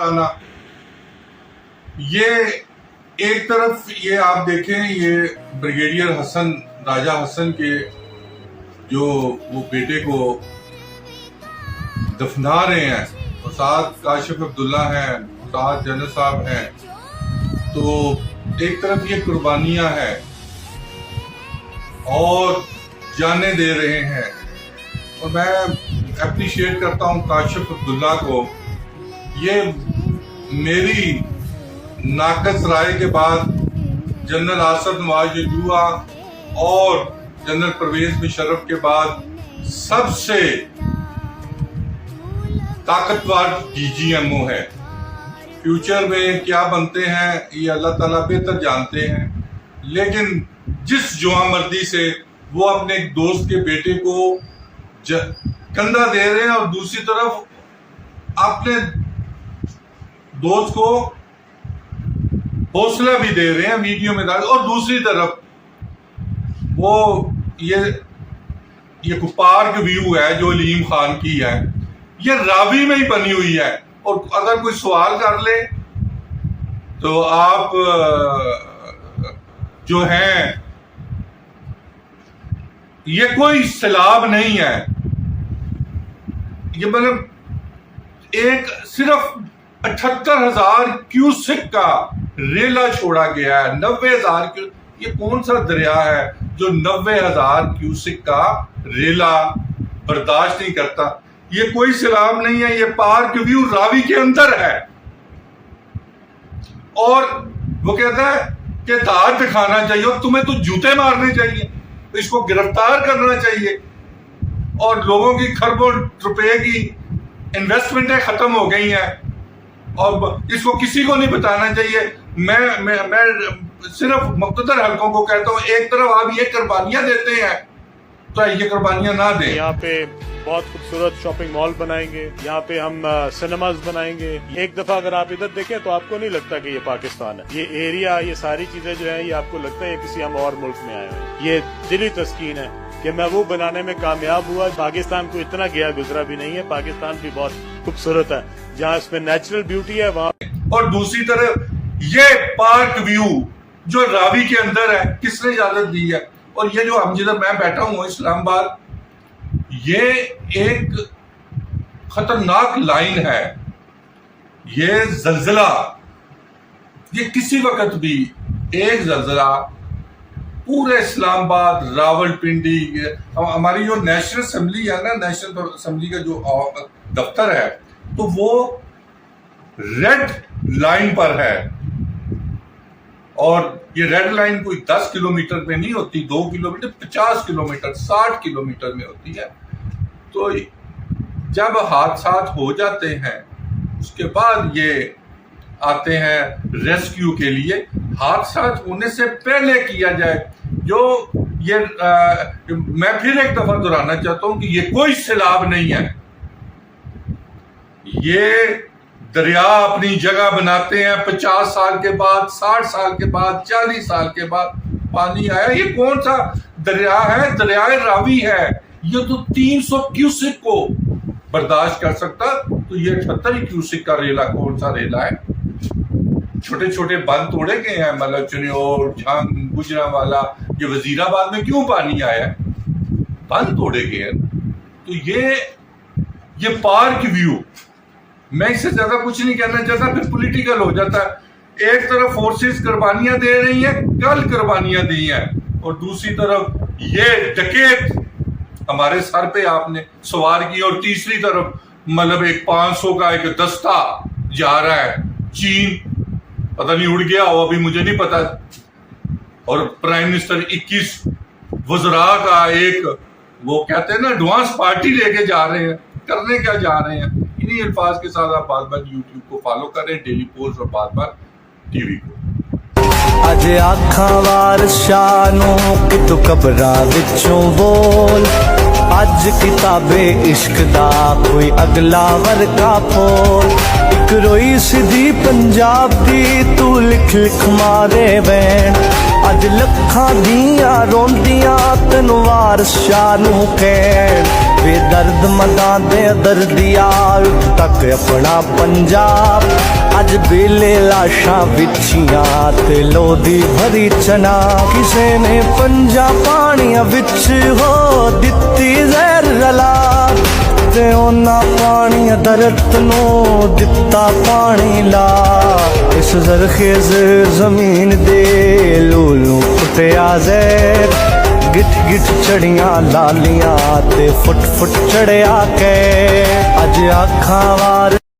چلانا. یہ ایک طرف یہ آپ دیکھیں یہ بریگیڈیئر حسن راجہ حسن کے جو وہ بیٹے کو دفنا رہے ہیں، استاد کاشف عبداللہ ہیں، استاد جنرل صاحب ہیں، تو ایک طرف یہ قربانیاں ہیں اور جانیں دے رہے ہیں. اور میں اپریشیٹ کرتا ہوں کاشف عبداللہ کو. یہ میری ناقص رائے کے بعد جنرل آصف نواز جدوہ اور جنرل پرویز مشرف کے بعد سب سے طاقتور ڈی جی ایم او ہے. فیوچر میں کیا بنتے ہیں یہ اللہ تعالیٰ بہتر جانتے ہیں، لیکن جس جواں مردی سے وہ اپنے ایک دوست کے بیٹے کو کندھا دے رہے ہیں اور دوسری طرف اپنے دوست کو حوصلہ بھی دے رہے ہیں ویڈیو میں ڈال، اور دوسری طرف وہ یہ پارک ویو ہے جو علیم خان کی ہے، یہ راوی میں ہی بنی ہوئی ہے. اور اگر کوئی سوال کر لے تو آپ جو ہیں یہ کوئی سیلاب نہیں ہے. یہ مطلب ایک صرف 78,000 کیوسک کا ریلا چھوڑا گیا ہے. 90,000 یہ کون سا دریا ہے جو 90,000 کیوسک کا ریلا برداشت نہیں کرتا. یہ کوئی سیلاب نہیں ہے، یہ پارک ویو راوی کے اندر ہے. اور وہ کہتا ہے کہ دھار دکھانا چاہیے اور تمہیں تو جوتے مارنے چاہیے، اس کو گرفتار کرنا چاہیے. اور لوگوں کی خربوں روپے کی انویسٹمنٹیں ختم ہو گئی ہیں اور اس کو کسی کو نہیں بتانا چاہیے. میں صرف مقتدر حلقوں کو کہتا ہوں ایک طرف آپ یہ قربانیاں دیتے ہیں تو یہ قربانیاں نہ دیں. یہاں پہ بہت خوبصورت شاپنگ مال بنائیں گے، یہاں پہ ہم سنیماز بنائیں گے. ایک دفعہ اگر آپ ادھر دیکھیں تو آپ کو نہیں لگتا کہ یہ پاکستان ہے. یہ ایریا، یہ ساری چیزیں جو ہیں یہ آپ کو لگتا ہے یہ کسی ہم اور ملک میں آئے ہیں. یہ دلی تسکین ہے کہ میں وہ بنانے میں کامیاب ہوا. پاکستان کو اتنا گیا گزرا بھی نہیں ہے. پاکستان بھی بہت خوبصورت ہے، جہاں اس میں نیچرل بیوٹی ہے وہاں. اور دوسری طرف یہ پارک ویو جو راوی کے اندر ہے کس نے اجازت دی ہے؟ اور یہ جو ہم جدھر میں بیٹھا ہوں اسلام آباد، یہ ایک خطرناک لائن ہے. یہ زلزلہ، یہ کسی وقت بھی ایک زلزلہ پورے اسلام آباد، راول پنڈی، ہماری جو نیشنل اسمبلی ہے نا، نیشنل اسمبلی کا جو دفتر ہے تو وہ ریڈ لائن پر ہے. اور یہ ریڈ لائن کوئی 10 کلومیٹر میں نہیں ہوتی، 2 کلومیٹر، 50 کلومیٹر، 60 کلومیٹر میں ہوتی ہے. تو جب حادثات ہو جاتے ہیں اس کے بعد یہ آتے ہیں ریسکیو کے لیے. حادثات ہونے سے پہلے کیا جائے. جو یہ میں پھر ایک دفعہ دہرانا چاہتا ہوں کہ یہ کوئی سیلاب نہیں ہے. یہ دریا اپنی جگہ بناتے ہیں، 50 سال کے بعد، 60 سال کے بعد، 40 سال کے بعد پانی آیا. یہ کون سا دریا ہے؟ دریائے راوی ہے. یہ تو 300 کیوسک کو برداشت کر سکتا، تو یہ 78 کیوسک کا ریلا کون سا ریلا ہے؟ چھوٹے چھوٹے بند توڑے گئے ہیں، مطلب چنیور، جھنگ، گجرانوالا. یہ وزیر آباد میں کیوں پانی آیا ہے؟ بند توڑے گئے ہیں. تو یہ پارک ویو، میں اس سے زیادہ کچھ نہیں کہنا چاہتا، پھر پولیٹیکل ہو جاتا ہے. ایک طرف فورسز قربانیاں دے رہی ہیں، کل قربانیاں دی ہیں، اور دوسری طرف یہ ڈکیت ہمارے سر پہ آپ نے سوار کی. اور تیسری طرف مطلب ایک 500 کا ایک دستہ جا رہا ہے چین، پتہ نہیں اڑ گیا ہو، ابھی مجھے نہیں پتا. اور پرائم منسٹر 21 وزراء کا ایک وہ کہتے ہیں نا ایڈوانس پارٹی لے کے جا رہے ہیں. کرنے کیا جا رہے ہیں؟ انہی الفاظ کے ساتھ آپ بار بار یوٹیوب کو فالو کریں، ڈیلی پوسٹ، اور بار بار ٹی وی کو. اج آکھاں وار شانوں کہ تو قبراں وچوں بول، اج کتاب عشق دا کوئی اگلا ورقہ پھول. ایک روئی سدھی پنجاب دی تو لکھ لکھ مارے وین، اج لکھاں دیاں روندیاں تینوں وارث شاہ نوں کہن. ਬੇਦਰਦ ਮਦਾਂ ਦੇ ਦਰਦੀਆ ਤੱਕ ਆਪਣਾ ਪੰਜਾਬ ਅੱਜ ਬੇਲੇ ਲਾਸ਼ਾਂ ਵਿਛੀਆਂ ਤੇ ਲੋਦੀ ਭਰੀ ਚਨਾ ਕਿਸੇ ਨੇ ਪੰਜਾ ਪਾਣੀਆਂ ਵਿੱਚ ਹੋ ਦਿੱਤੀ ਜ਼ਹਿਰ ਰਲਾ ਤੇ ਉਹਨਾਂ ਪਾਣੀਆਂ ਦਰਦ ਨੂੰ ਦਿੱਤਾ ਪਾਣੀ ਲਾ ਇਸ ਜ਼ਰਖੇਜ਼ ਜ਼ਮੀਨ ਦੇ ਲੂਲੂ ਫੁੱਟਿਆ ਜ਼ਹਿਰ ਗਿੱਠ ਗਿੱਠ ਚੜੀਆਂ ਲਾਲੀਆਂ ਤੇ ਫੁੱਟ ਫੁੱਟ ਚੜਿਆ ਕੇ ਅੱਜ ਅੱਖਾਂ ਵਾਰ